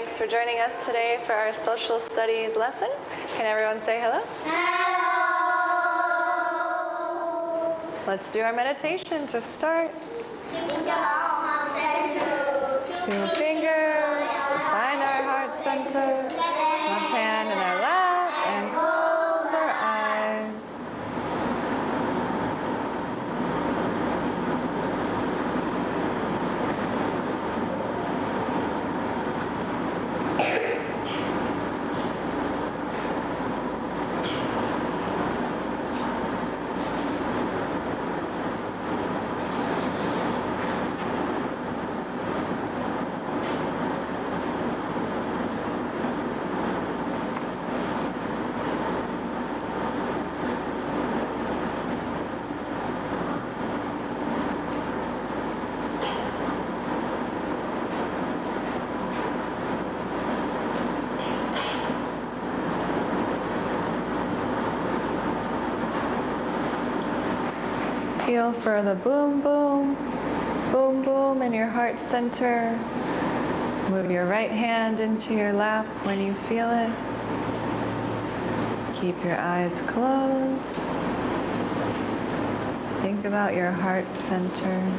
Thanks for joining us today for our social studies lesson. Can everyone say hello? Hello! Let's do our meditation to start. 2 fingers to find our heart center. Left hand in our lap and close our eyes. Feel for the boom, boom, boom, boom in your heart center. Move your right hand into your lap when you feel it. Keep your eyes closed. Think about your heart center.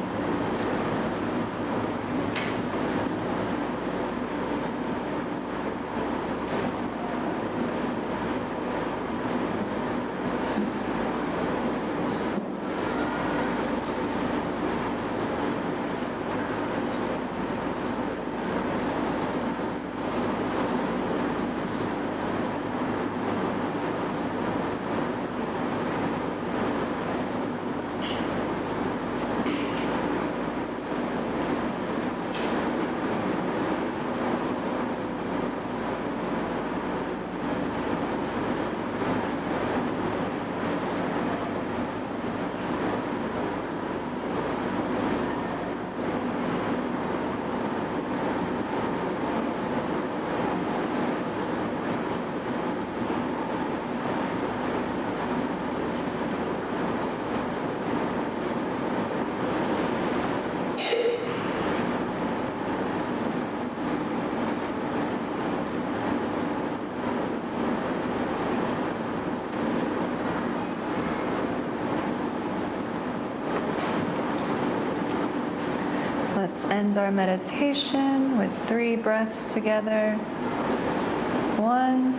Let's end our meditation with 3 breaths together. 1,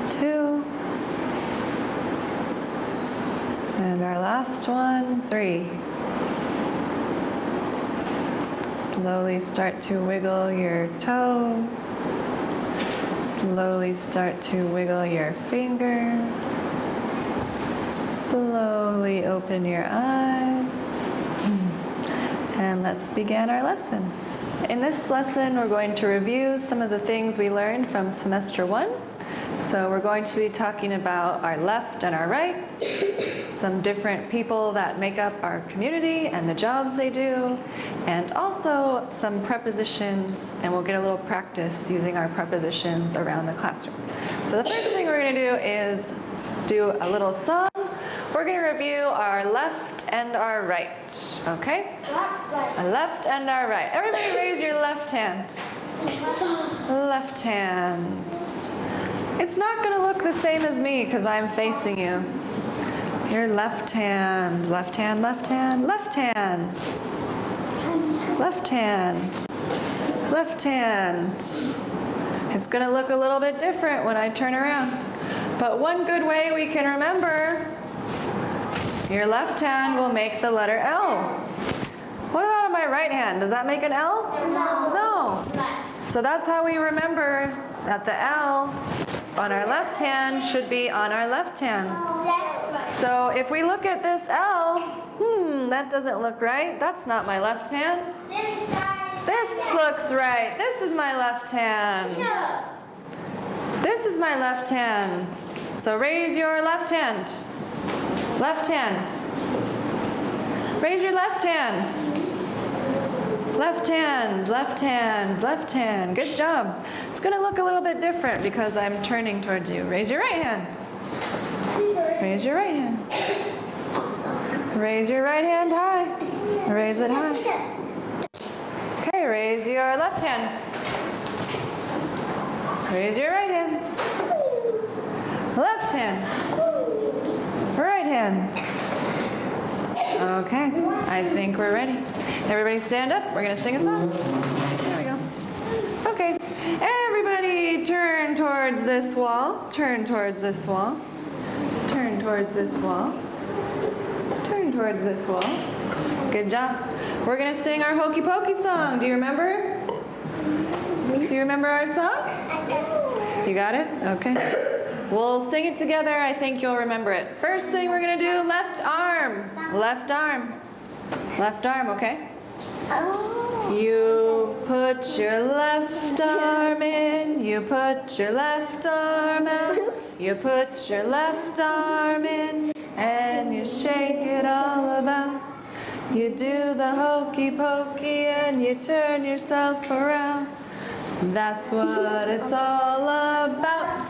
2, and our last one, 3. Slowly start to wiggle your toes. Slowly start to wiggle your fingers. Slowly open your eyes. And let's begin our lesson. In this lesson, we're going to review some of the things we learned from semester 1. So we're going to be talking about our left and our right, some different people that make up our community and the jobs they do, and also some prepositions, and we'll get a little practice using our prepositions around the classroom. So the first thing we're going to do is do a little song. We're going to review our left and our right, okay? Left and our right. Everybody raise your left hand. Left hand. It's not going to look the same as me because I'm facing you. Your left hand, left hand, left hand, left hand. Left hand, left hand. It's going to look a little bit different when I turn around. But one good way we can remember, your left hand will make the letter L. What about on my right hand? Does that make an L? No. So that's how we remember that the L on our left hand should be on our left hand. So if we look at this L, that doesn't look right. That's not my left hand. This looks right. This is my left hand. This is my left hand. So raise your left hand. Left hand. Raise your left hand. Left hand, left hand, left hand. Good job. It's going to look a little bit different because I'm turning towards you. Raise your right hand. Raise your right hand. Raise your right hand high. Raise it high. Okay, raise your left hand. Raise your right hand. Left hand. Right hand. Okay, I think we're ready. Everybody stand up. We're going to sing a song. There we go. Okay, everybody turn towards this wall. Turn towards this wall. Turn towards this wall. Turn towards this wall. Good job. We're going to sing our Hokey Pokey song. Do you remember? Do you remember our song? You got it? Okay. We'll sing it together. I think you'll remember it. First thing we're going to do, left arm. Left arm. Left arm, okay? You put your left arm in. You put your left arm out. You put your left arm in. And you shake it all about. You do the hokey pokey and you turn yourself around. That's what it's all about.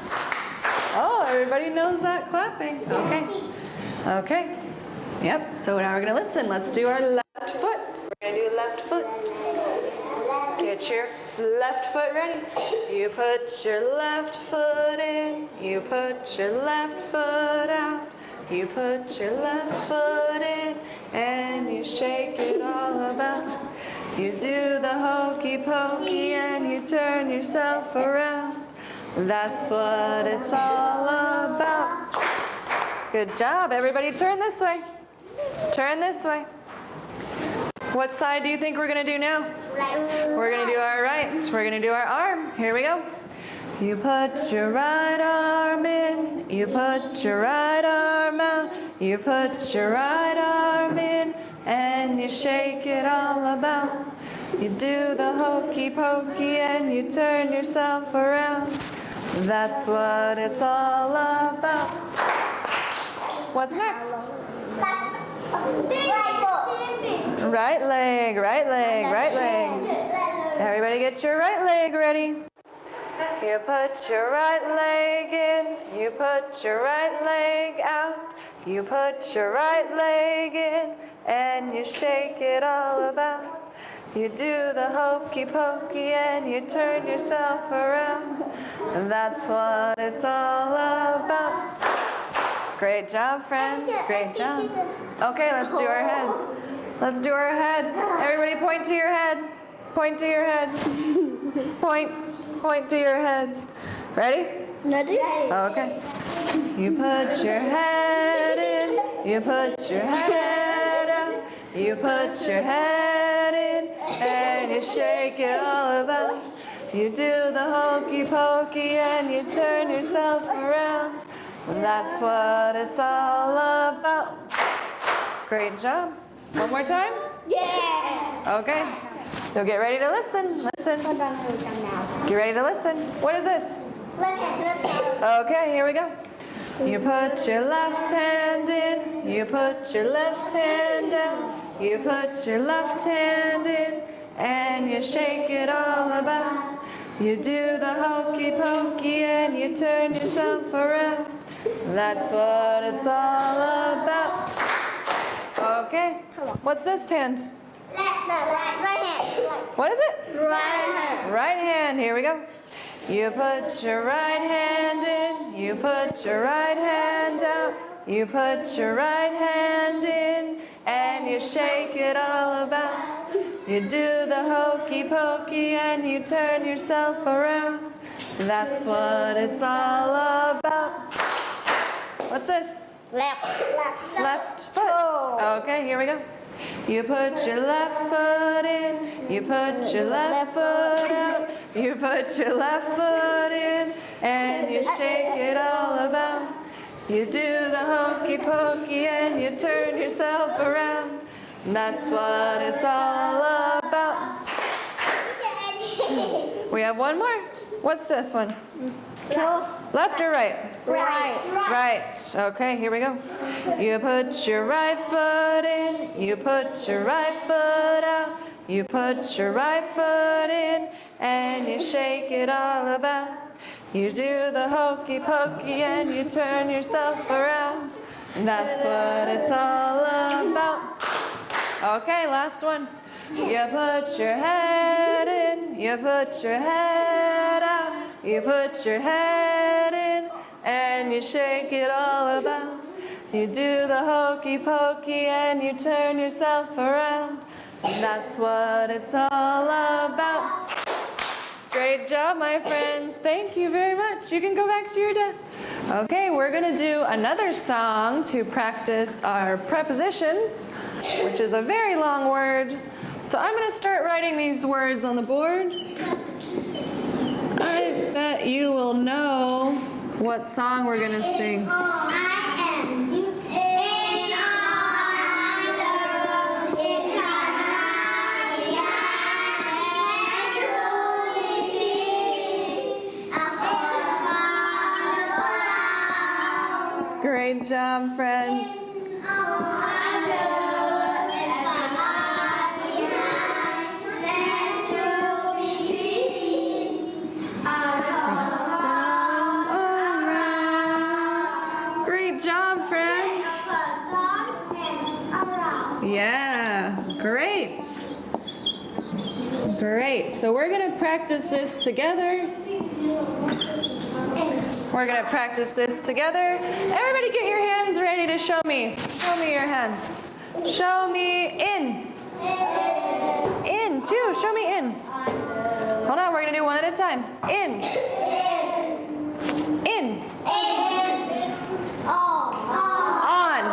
Oh, everybody knows that clapping. Okay. Okay. Yep, so now we're going to listen. Let's do our left foot. We're going to do left foot. Get your left foot ready. You put your left foot in. You put your left foot out. You put your left foot in. And you shake it all about. You do the hokey pokey and you turn yourself around. That's what it's all about. Good job. Everybody turn this way. Turn this way. What side do you think we're going to do now? We're going to do our right. We're going to do our arm. Here we go. You put your right arm in. You put your right arm out. You put your right arm in. And you shake it all about. You do the hokey pokey and you turn yourself around. That's what it's all about. What's next? Right leg, right leg, right leg. Everybody get your right leg ready. You put your right leg in. You put your right leg out. You put your right leg in. And you shake it all about. You do the hokey pokey and you turn yourself around. That's what it's all about. Great job, friends. Great job. Okay, let's do our head. Let's do our head. Everybody point to your head. Point to your head. Point to your head. Ready? Ready? Okay. You put your head in. You put your head out. You put your head in. And you shake it all about. You do the hokey pokey and you turn yourself around. That's what it's all about. Great job. One more time? Yeah! Okay. So get ready to listen. Listen. Get ready to listen. What is this? Left hand. Okay, here we go. You put your left hand in. You put your left hand out. You put your left hand in. And you shake it all about. You do the hokey pokey and you turn yourself around. That's what it's all about. Okay. What's this hand? Right hand. What is it? Right hand. Right hand. Here we go. You put your right hand in. You put your right hand out. You put your right hand in. And you shake it all about. You do the hokey pokey and you turn yourself around. That's what it's all about. What's this? Left foot. Okay, here we go. You put your left foot in. You put your left foot out. You put your left foot in. And you shake it all about. You do the hokey pokey and you turn yourself around. That's what it's all about. We have one more. What's this one? Left or right? Right. Right. Okay, here we go. You put your right foot in. You put your right foot out. You put your right foot in. And you shake it all about. You do the hokey pokey and you turn yourself around. That's what it's all about. Okay, last one. You put your head in, you put your head out, you put your head in, and you shake it all about. You do the hokey pokey and you turn yourself around. And that's what it's all about. Great job, my friends. Thank you very much. You can go back to your desk. Okay, we're going to do another song to practice our prepositions, which is a very long word. So I'm going to start writing these words on the board. I bet you will know what song we're going to sing. Great job, friends. Great job, friends. Yeah, great. Great. So we're going to practice this together. We're going to practice this together. Everybody get your hands ready to show me. Show me your hands. Show me in. In, too. Show me in. Hold on, we're going to do one at a time. In. In. On.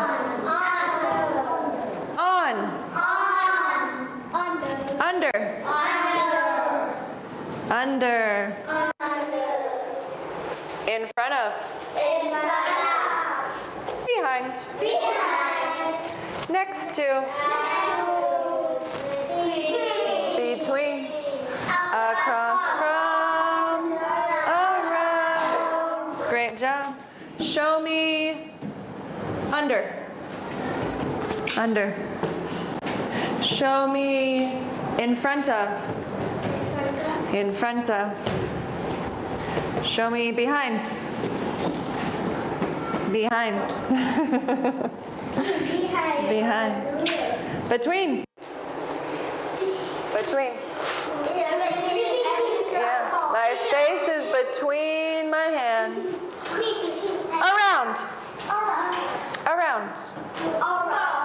On. Under. Under. In front of. Behind. Next to. Between. Across from. Around. Great job. Show me under. Under. Show me in front of. In front of. Show me behind. Behind. Behind. Between. Between. Yeah. My face is between my hands. Around. Around.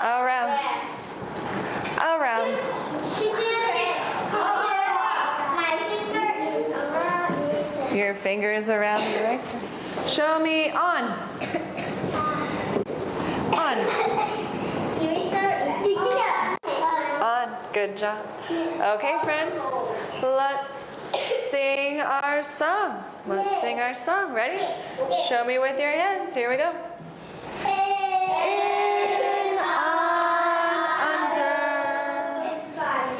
Around. Around. Your fingers around your legs. Show me on. On. On. Good job. Okay, friends. Let's sing our song. Let's sing our song. Ready? Show me with your hands. Here we go. In, on, under,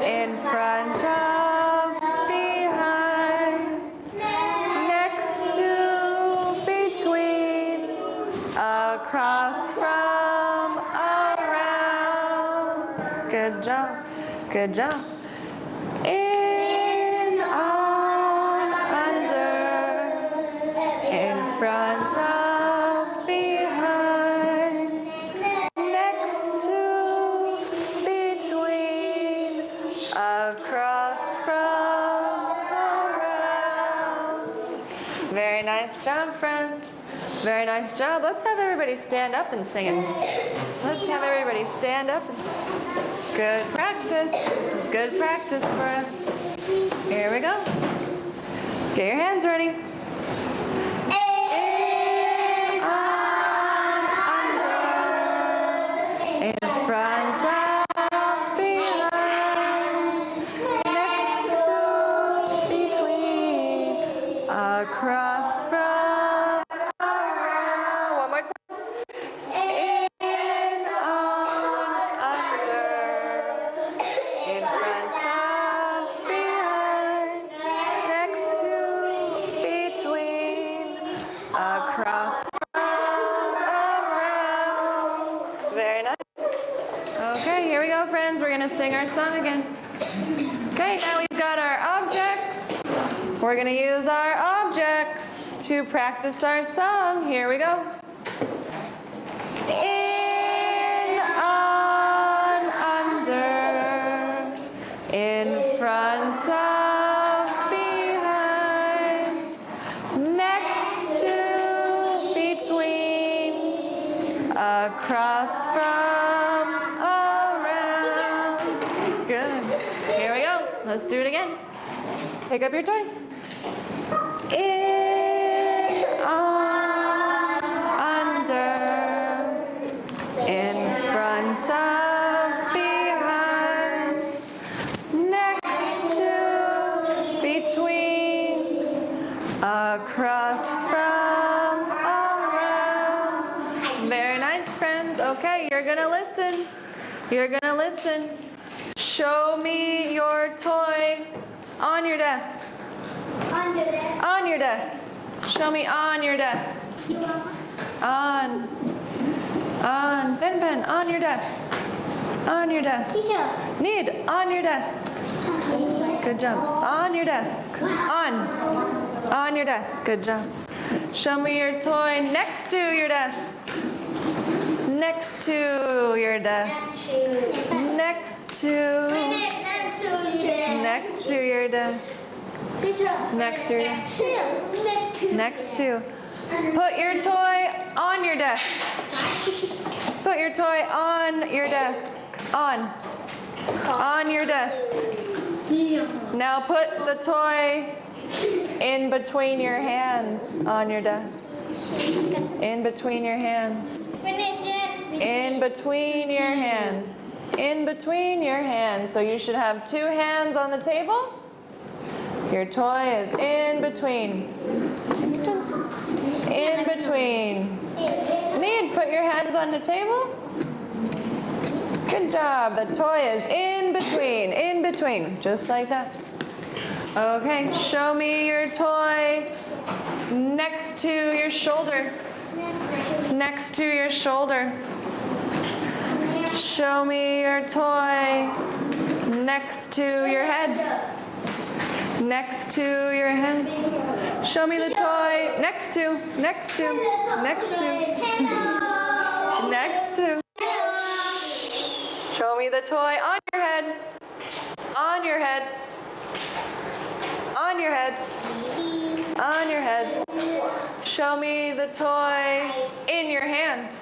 in front of, behind, next to, between, across from, around. Good job. Good job. In, on, under, in front of, behind, next to, between, across from, around. Very nice job, friends. Very nice job. Let's have everybody stand up and sing it. Let's have everybody stand up and sing. Good practice. Good practice for us. Here we go. Get your hands ready. In, on, under, in front of, behind, next to, between, across from, around. One more time. In, on, under, in front of, behind, next to, between, across from, around. Very nice. Okay, here we go, friends. We're going to sing our song again. Okay, now we've got our objects. We're going to use our objects to practice our song. Here we go. In, on, under, across from, around. Good. Here we go. Let's do it again. Pick up your toy. In, on, under, in front of, behind, next to, between, across from, around. Very nice, friends. Okay, you're gonna listen. You're gonna listen. Show me your toy on your desk. On your desk. Show me on your desk. On. Ben, on your desk. On your desk. Need, on your desk. Good job. On your desk. On your desk. Good job. Show me your toy next to your desk. Next to your desk. Next to your desk. Next to your desk. Next to. Put your toy on your desk. Put your toy on your desk. On your desk. Now put the toy in between your hands on your desk. In between your hands. In between your hands. In between your hands. So you should have 2 hands on the table. Your toy is in between. In between. Need, put your hands on the table. Good job. The toy is in between. In between. Just like that. Okay, show me your toy next to your shoulder. Next to your shoulder. Show me your toy next to your head. Next to your head. Show me the toy next to. Next to. Show me the toy on your head. On your head. On your head. On your head. Show me the toy in your hand.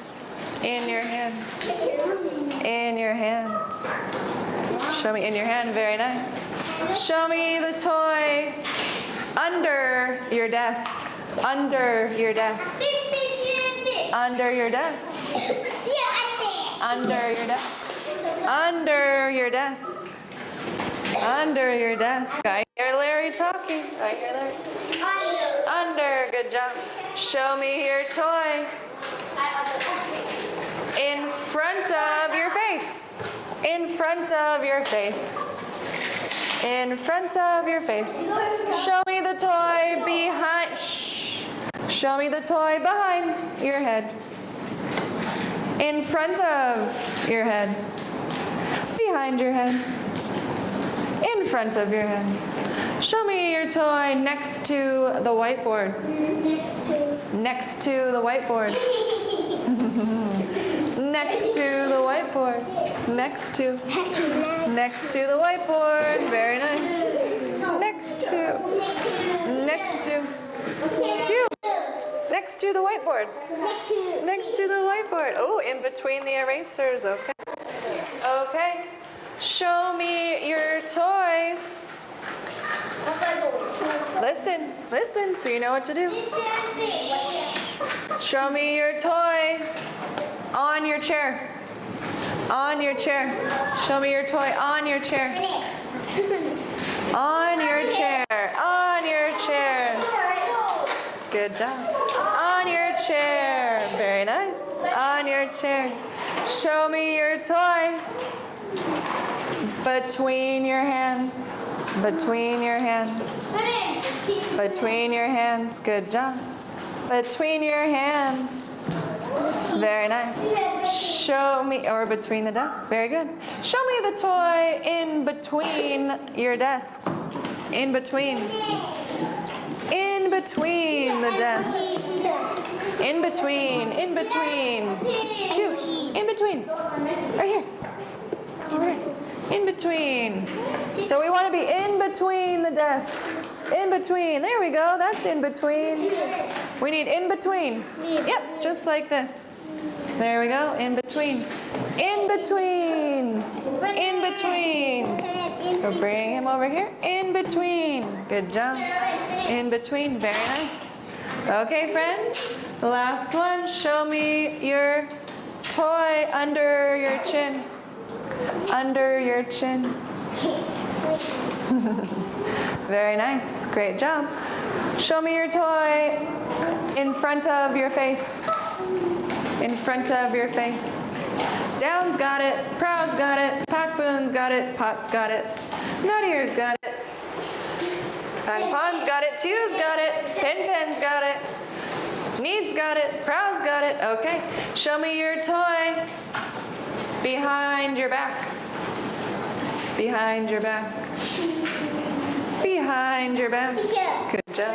In your hand. In your hand. Show me in your hand. Very nice. Show me the toy under your desk. Under your desk. Under your desk. Under your desk. Under your desk. Under your desk. I hear Larry talking. I hear Larry. Under. Good job. Show me your toy in front of your face. In front of your face. In front of your face. Show me the toy behind. Shh. Show me the toy behind your head. In front of your head. Behind your head. In front of your head. Show me your toy next to the whiteboard. Next to the whiteboard. Next to the whiteboard. Next to. Next to the whiteboard. Very nice. Next to. Next to. Next to the whiteboard. Next to the whiteboard. Oh, in between the erasers. Okay. Okay. Show me your toy. Listen. Listen so you know what to do. Show me your toy on your chair. On your chair. Show me your toy on your chair. On your chair. On your chair. Good job. On your chair. Very nice. On your chair. Show me your toy between your hands. Between your hands. Between your hands. Good job. Between your hands. Very nice. Show me, or between the desks. Very good. Show me the toy in between your desks. In between. In between the desks. In between. In between. Choose. In between. Right here. Over here. In between. So we want to be in between the desks. In between. There we go. That's in between. We need in between. Yep, just like this. There we go. In between. In between. In between. So bring him over here. In between. Good job. In between. Very nice. Okay, friends. The last one. Show me your toy under your chin. Under your chin. Very nice. Great job. Show me your toy in front of your face. In front of your face. Down's got it. Prow's got it. Packboon's got it. Pot's got it. Nuttiers got it. Pong's got it. Two's got it. Pin's got it. Need's got it. Prow's got it. Okay. Show me your toy behind your back. Behind your back. Behind your back. Good job.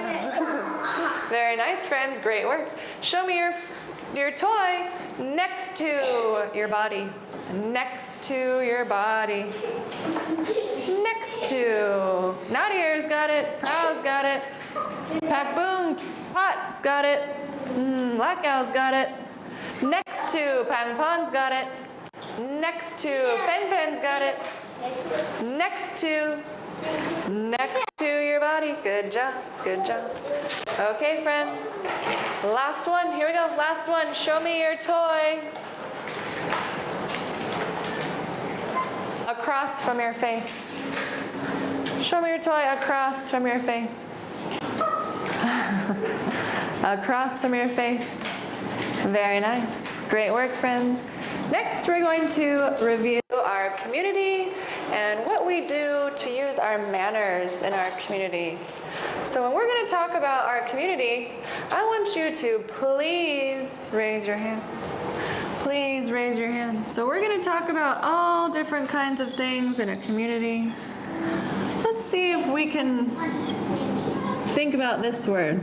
Very nice, friends. Great work. Show me your toy next to your body. Next to your body. Next to. Naudier's got it. Prow's got it. Packboon. Pot's got it. Blackow's got it. Next to. Pangpon's got it. Next to. Pen's got it. Next to your body. Good job. Good job. Okay, friends. Last one. Here we go. Last one. Show me your toy across from your face. Show me your toy across from your face. Across from your face. Very nice. Great work, friends. Next, we're going to review our community and what we do to use our manners in our community. So when we're going to talk about our community, I want you to please raise your hand. Please raise your hand. So we're going to talk about all different kinds of things in a community. Let's see if we can think about this word.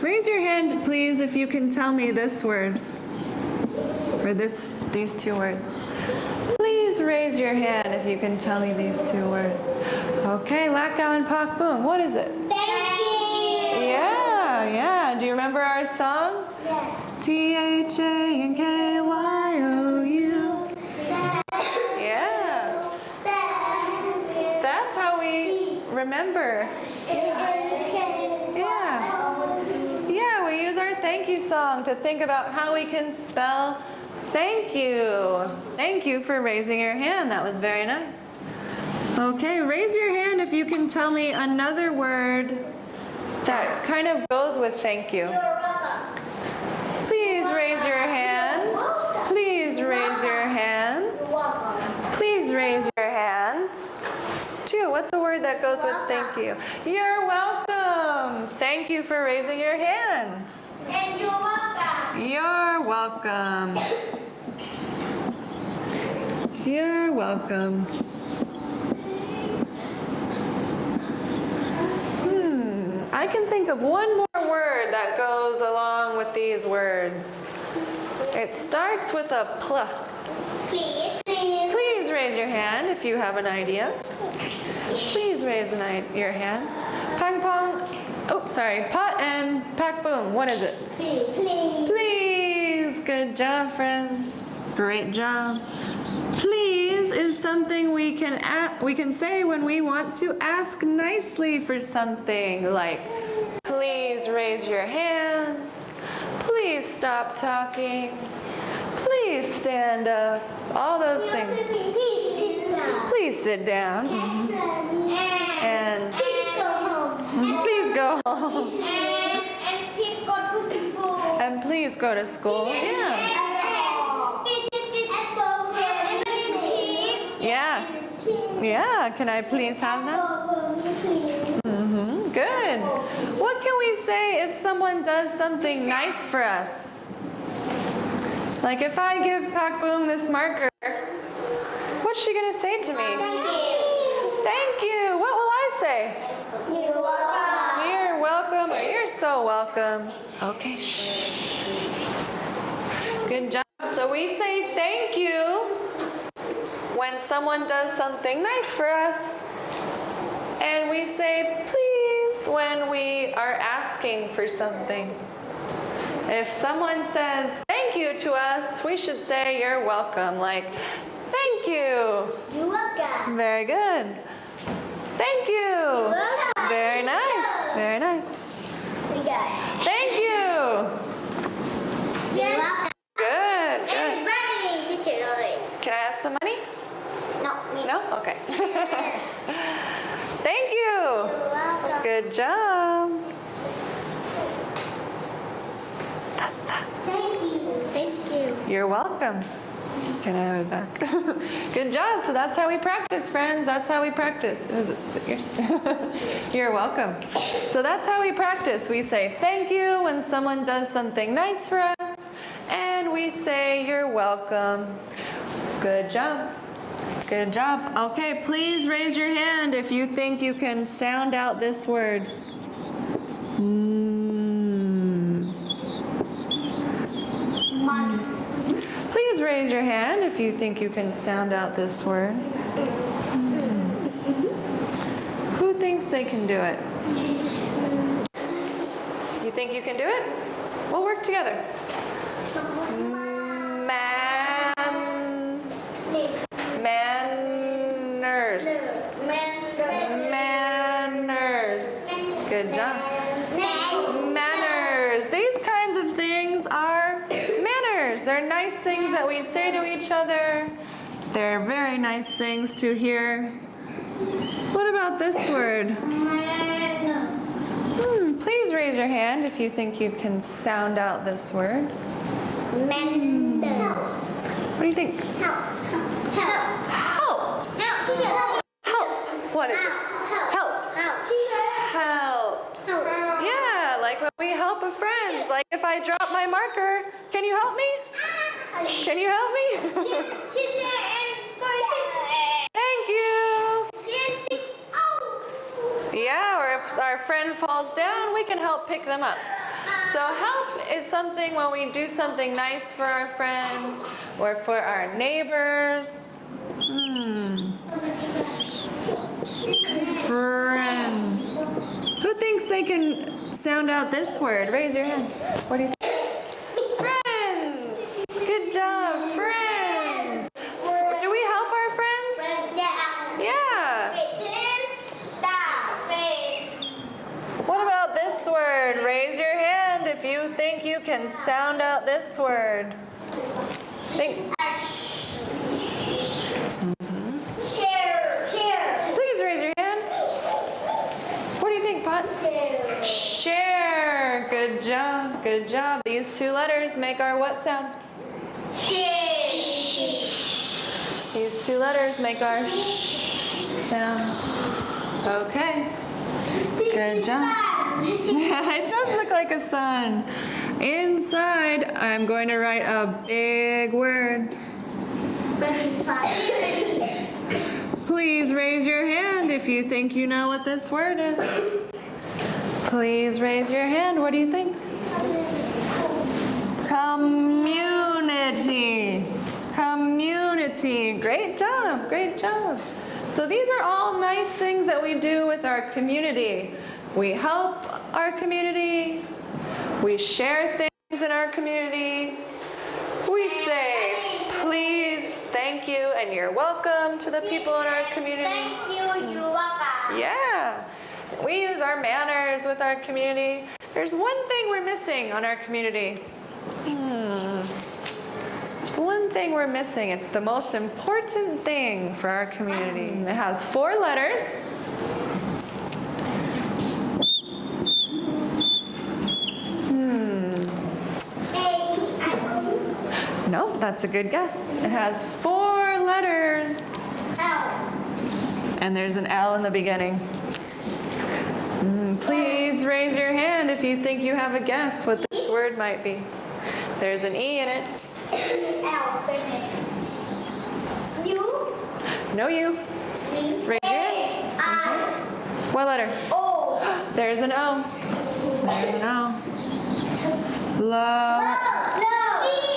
Raise your hand, please, if you can tell me this word, or these two words. Please raise your hand if you can tell me these two words. Okay, Lakau and Pakboon, what is it? Thank you. Yeah. Do you remember our song? Yeah. THANKYOU. Yeah. That's how we remember. Yeah, we use our thank you song to think about how we can spell thank you. Thank you for raising your hand. That was very nice. Okay, raise your hand if you can tell me another word that kind of goes with thank you. Please raise your hand. Please raise your hand. Please raise your hand. Two, what's a word that goes with thank you? You're welcome. Thank you for raising your hand. And you're welcome. You're welcome. You're welcome. I can think of one more word that goes along with these words. It starts with a pl. Please. Please raise your hand if you have an idea. Please raise your hand. Pot and Pakboon, what is it? Please. Good job, friends. Great job. Please is something we can say when we want to ask nicely for something, like please raise your hand. Please stop talking. Please stand up. All those things. Please sit down. And please go home. And please go to school. Yeah, can I please have that? Good. What can we say if someone does something nice for us? Like if I give Pakboon this marker, what's she going to say to me? Thank you. What will I say? You're welcome. You're welcome, or you're so welcome. Okay, shh. Good job. So we say thank you when someone does something nice for us. And we say please happens when we are asking for something. If someone says thank you to us, we should say you're welcome, like thank you. You're welcome. Very good. Thank you. welcome. Very nice. Very nice. We got it. Thank you. You're welcome. Good, good. Everybody, teacher already. Can I have some money? No, me. No? Okay. Thank you. You're welcome. Good job. Thank you. Thank you. You're welcome. Can I have it back? Good job. So that's how we practice, friends. That's how we practice. Is it yours? You're welcome. So that's how we practice. We say thank you when someone does something nice for us, and we say you're welcome. Good job. Good job. Okay, please raise your hand if you think you can sound out this word. Money. Please raise your hand if you think you can sound out this word. Who thinks they can do it? You think you can do it? We'll work together. Manners. Manners. Good job. Manners. These kinds of things are manners. They're nice things that we say to each other. They're very nice things to hear. What about this word? Please raise your hand if you think you can sound out this word. What do you think? Help. Help. What is it? Help. Help. Yeah, like when we help a friend. Like if I drop my marker, can you help me? Can you help me? Thank you. Yeah, or if our friend falls down, we can help pick them up. So help is something when we do something nice for our friends or for our neighbors. Friend. Who thinks they can sound out this word? Raise your hand. What do you think? Friends. Good job, friends. Do we help our friends? Yeah. What about this word? Raise your hand if you think you can sound out this word. Think. Please raise your hand. What do you think, Pot? Share. Good job. Good job. These two letters make our what sound? These two letters make our sound. Okay. Good job. It does look like a sun. Inside, I'm going to write a big word. Please raise your hand if you think you know what this word is. Please raise your hand. What do you think? Community. Community. Great job. Great job. So these are all nice things that we do with our community. We help our community. We share things in our community. We say please, thank you, and you're welcome to the people in our community. Thank you, you're welcome. Yeah. We use our manners with our community. There's one thing we're missing on our community. There's one thing we're missing. It's the most important thing for our community. It has 4 letters. No, that's a good guess. It has 4 letters. And there's an L in the beginning. Please raise your hand if you think you have a guess what this word might be. There's an E in it. You? No you. Raise your hand. What letter? O. There's an O. There's an O. Love. No.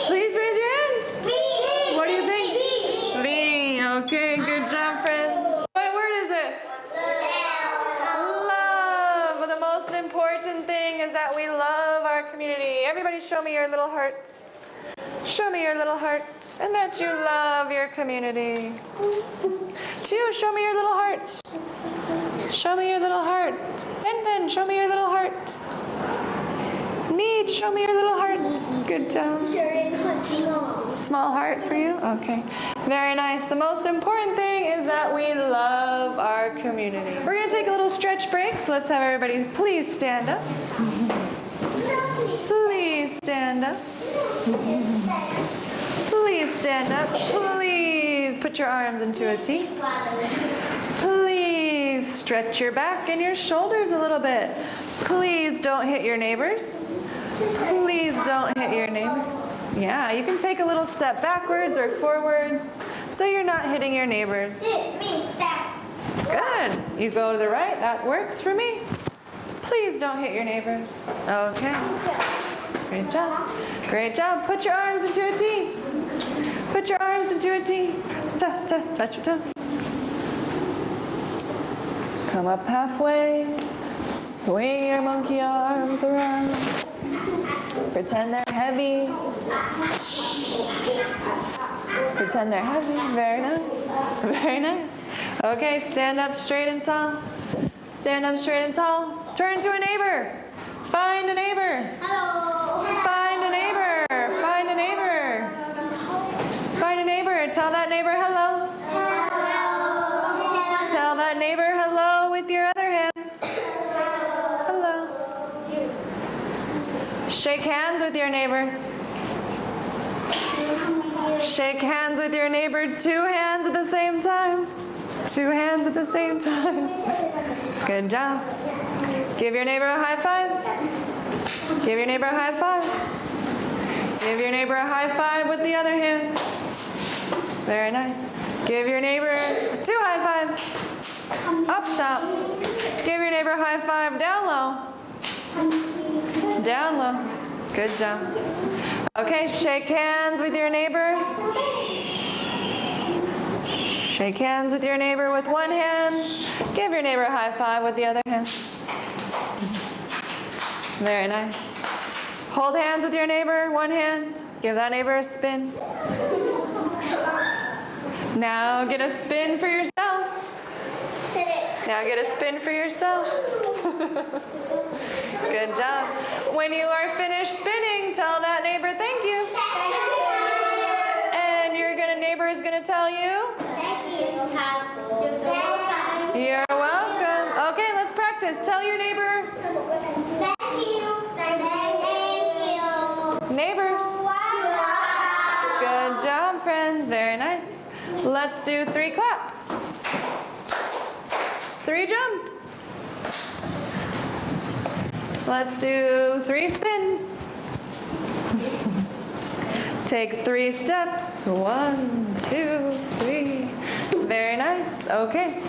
Please raise your hands. V. What do you think? V. Okay, good job, friends. What word is this? Love. With a me. Everybody show me your little hearts. Show me your little hearts and that you love your community. 2, show me your little heart. Show me your little heart. Ben, show me your little heart. Need, show me your little heart. Good job. Small heart for you? Okay. Very nice. The most important thing is that we love our community. We're going to take a little stretch break, so let's have everybody please stand up. Please stand up. Please stand up. Please put your arms into a T. Please stretch your back and your shoulders a little bit. Please don't hit your neighbors. Please don't hit your neighbor. Yeah, you can take a little step backwards or forwards so you're not hitting your neighbors. Good. You go to the right. That works for me. Please don't hit your neighbors. Okay. Great job. Great job. Put your arms into a T. Put your arms into a T. Touch your toes. Come up halfway. Swing your monkey arms around. Pretend they're heavy. Pretend they're heavy. Very nice. Very nice. Okay, stand up straight and tall. Stand up straight and tall. Turn to a neighbor. Find a neighbor. Hello. Find a neighbor. Find a neighbor. Find a neighbor. Tell that neighbor hello. Hello. Tell that neighbor hello with your other hand. Hello. Shake hands with your neighbor. Shake hands with your neighbor. 2 hands at the same time. 2 hands at the same time. Good job. Give your neighbor a high five. Give your neighbor a high five. Give your neighbor a high five with the other hand. Very nice. Give your neighbor 2 high fives. Up top. Give your neighbor a high five down low. Down low. Good job. Okay, shake hands with your neighbor. Shake hands with your neighbor with 1 hand. Give your neighbor a high five with the other hand. Very nice. Hold hands with your neighbor, 1 hand. Give that neighbor a spin. Now get a spin for yourself. Now get a spin for yourself. Good job. When you are finished spinning, tell that neighbor thank you. And your neighbor is going to tell you? You're welcome. Okay, let's practice. Tell your neighbor. Thank you. Neighbors. Good job, friends. Very nice. Let's do 3 claps. 3 jumps. Let's do 3 spins. Take 3 steps. 1, 2, 3. Very nice. Okay.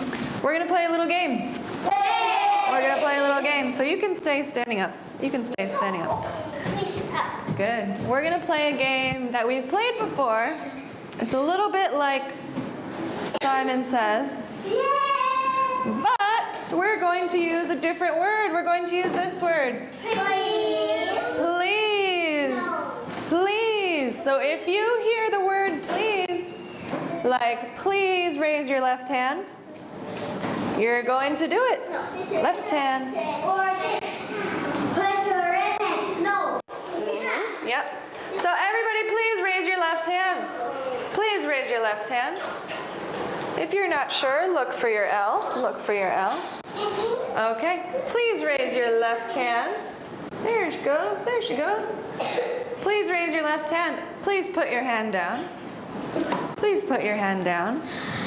We're going to play a little game. We're going to play a little game. So you can stay standing up. You can stay standing up. Good. We're going to play a game that we've played before. It's a little bit like Simon Says. But we're going to use a different word. We're going to use this word. Please. Please. So if you hear the word please, like please raise your left hand, you're going to do it. Left hand. No. Yep. So everybody please raise your left hand. Please raise your left hand. If you're not sure, look for your L. Look for your L. Okay. Please raise your left hand. There she goes. There she goes. Please raise your left hand. Please put your hand down. Please put your hand down.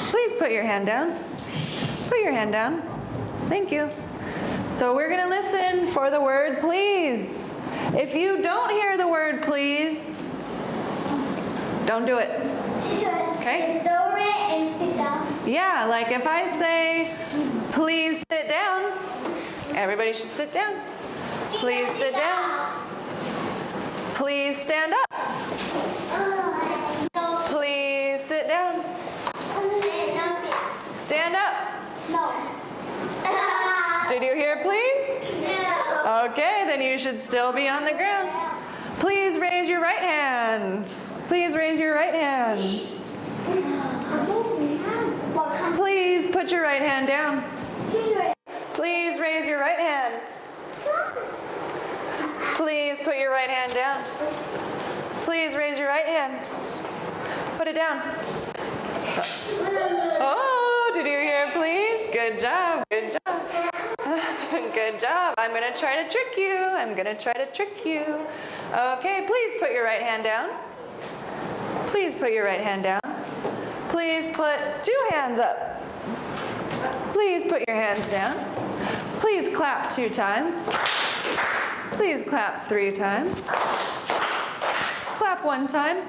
Please put your hand down. Put your hand down. Thank you. So we're going to listen for the word please. If you don't hear the word please, don't do it. Okay? Yeah, like if I say, please sit down, everybody should sit down. Please sit down. Please stand up. Please sit down. Stand up. Did you hear please? No. Okay, then you should still be on the ground. Please raise your right hand. Please raise your right hand. Please put your right hand down. Please raise your right hand. Please put your right hand down. Please raise your right hand. Put it down. Oh, did you hear please? Good job, good job. Good job. I'm going to try to trick you. I'm going to try to trick you. Okay, please put your right hand down. Please put your right hand down. Please put 2 hands up. Please put your hands down. Please clap 2 times. Please clap 3 times. Clap 1 time.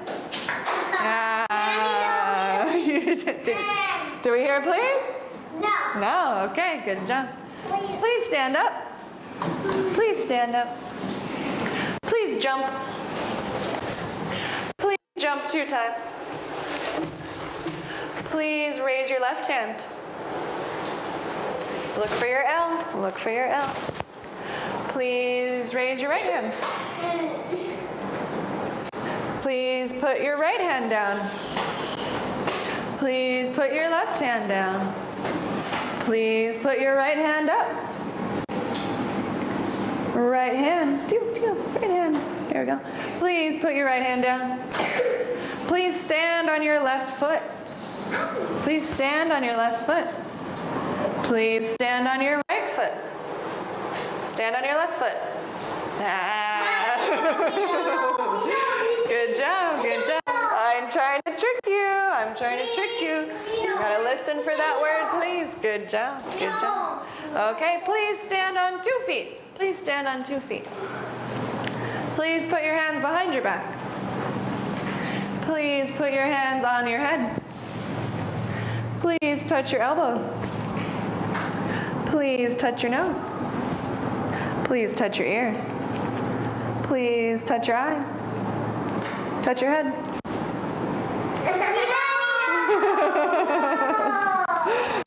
Do we hear please? No. No, okay, good job. Please stand up. Please stand up. Please jump. Please jump 2 times. Please raise your left hand. Look for your L. Look for your L. Please raise your right hand. Please put your right hand down. Please put your left hand down. Please put your right hand up. Right hand. Right hand. There we go. Please put your right hand down. Please stand on your left foot. Please stand on your left foot. Please stand on your right foot. Stand on your left foot. Good job, good job. I'm trying to trick you. I'm trying to trick you. You gotta listen for that word, please. Good job, good job. Okay, please stand on 2 feet. Please stand on 2 feet. Please put your hands behind your back. Please put your hands on your head. Please touch your elbows. Please touch your nose. Please touch your ears. Please touch your eyes. Touch your head.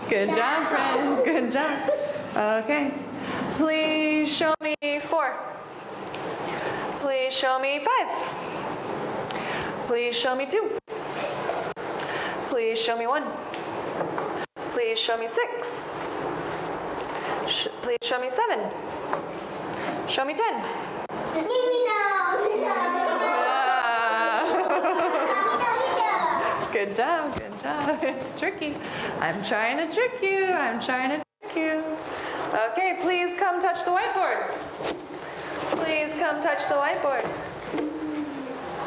Good job, friends. Good job. Okay. Please show me 4. Please show me 5. Please show me 2. Please show me 1. Please show me 6. Please show me 7. Show me 10. Good job, good job. It's tricky. I'm trying to trick you. I'm trying to trick you. Okay, please come touch the whiteboard. Please come touch the whiteboard.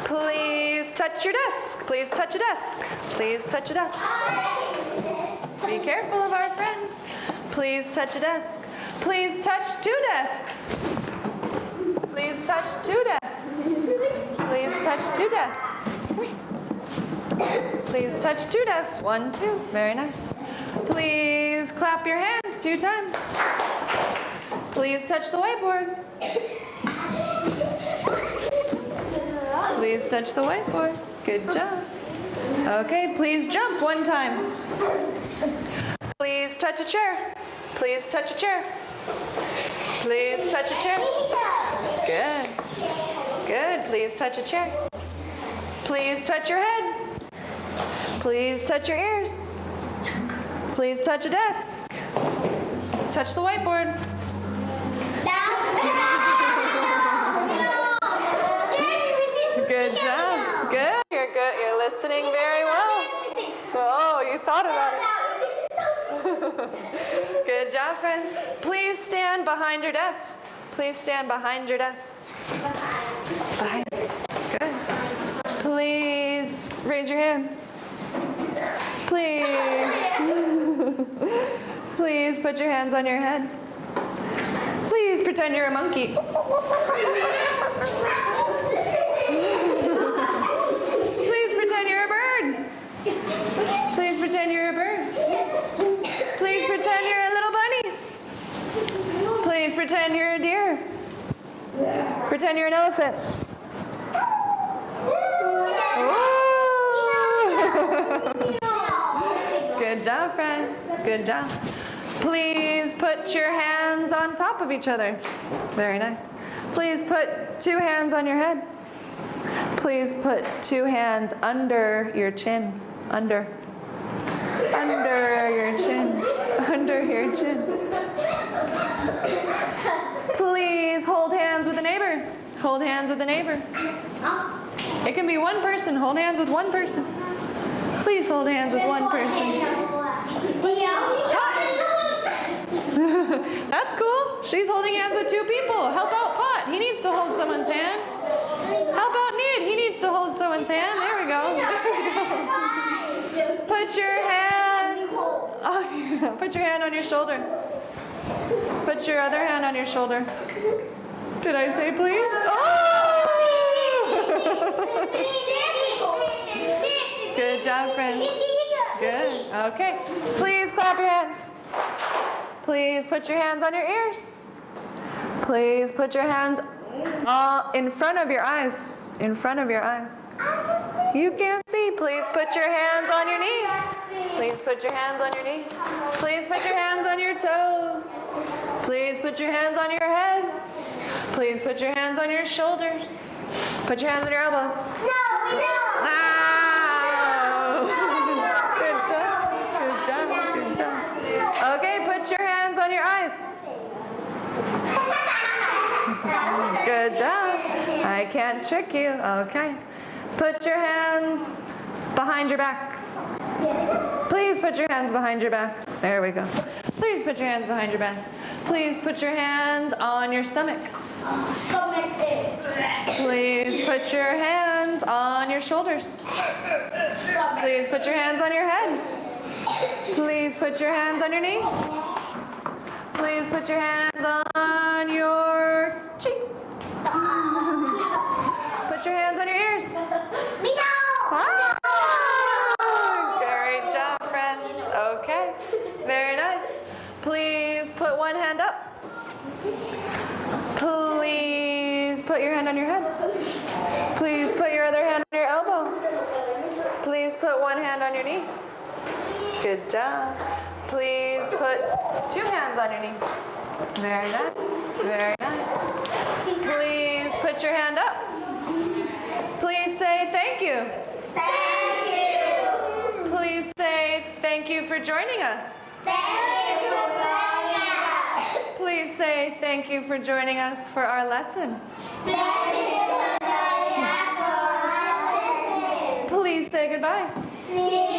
Please touch your desk. Please touch a desk. Please touch a desk. Be careful of our friends. Please touch a desk. Please touch 2 desks. Please touch 2 desks. Please touch 2 desks. Please touch 2 desks. 1, 2. Very nice. Please clap your hands 2 times. Please touch the whiteboard. Please touch the whiteboard. Good job. Okay, please jump 1 time. Please touch a chair. Please touch a chair. Please touch a chair. Good. Good. Please touch a chair. Please touch your head. Please touch your ears. Please touch a desk. Touch the whiteboard. Good job. Good. You're good. You're listening very well. Oh, you thought about it. Good job, friends. Please stand behind your desk. Please stand behind your desk. Behind. Good. Please raise your hands. Please. Please put your hands on your head. Please pretend you're a monkey. Please pretend you're a bird. Please pretend you're a bird. Please pretend you're a little bunny. Please pretend you're a deer. Pretend you're an elephant. Good job, friends. Good job. Please put your hands on top of each other. Very nice. Please put 2 hands on your head. Please put 2 hands under your chin. Under your chin. Under your chin. Please hold hands with a neighbor. Hold hands with a neighbor. It can be one person. Hold hands with one person. Please hold hands with one person. That's cool. She's holding hands with 2 people. Help out Pot. He needs to hold someone's hand. Help out Need. He needs to hold someone's hand. There we go. Put your hand. Oh, put your hand on your shoulder. Put your other hand on your shoulder. Did I say please? Oh! Good job, friends. Good. Okay. Please clap your hands. Please put your hands on your ears. Please put your hands in front of your eyes. In front of your eyes. You can't see. Please put your hands on your knees. Please put your hands on your knees. Please put your hands on your toes. Please put your hands on your head. Please put your hands on your shoulders. Put your hands on your elbows. Good job. Good job. Good job. Okay, put your hands on your eyes. Good job. I can't trick you. Okay. Put your hands behind your back. Please put your hands behind your back. There we go. Please put your hands behind your back. Please put your hands on your stomach. Please put your hands on your shoulders. Please put your hands on your head. Please put your hands on your knee. Please put your hands on your cheeks. Put your hands on your ears. Ah, great job, friends. Okay, very nice. Please put one hand up. Please put your hand on your head. Please put your other hand on your elbow. Please put one hand on your knee. Good job. Please put 2 hands on your knee. Very nice. Very nice. Please put your hand up. Please say thank you. Thank you. Please say thank you for joining us. Thank you for joining us. Please say thank you for joining us for our lesson. Thank you for joining us for our lesson. Please say goodbye. Please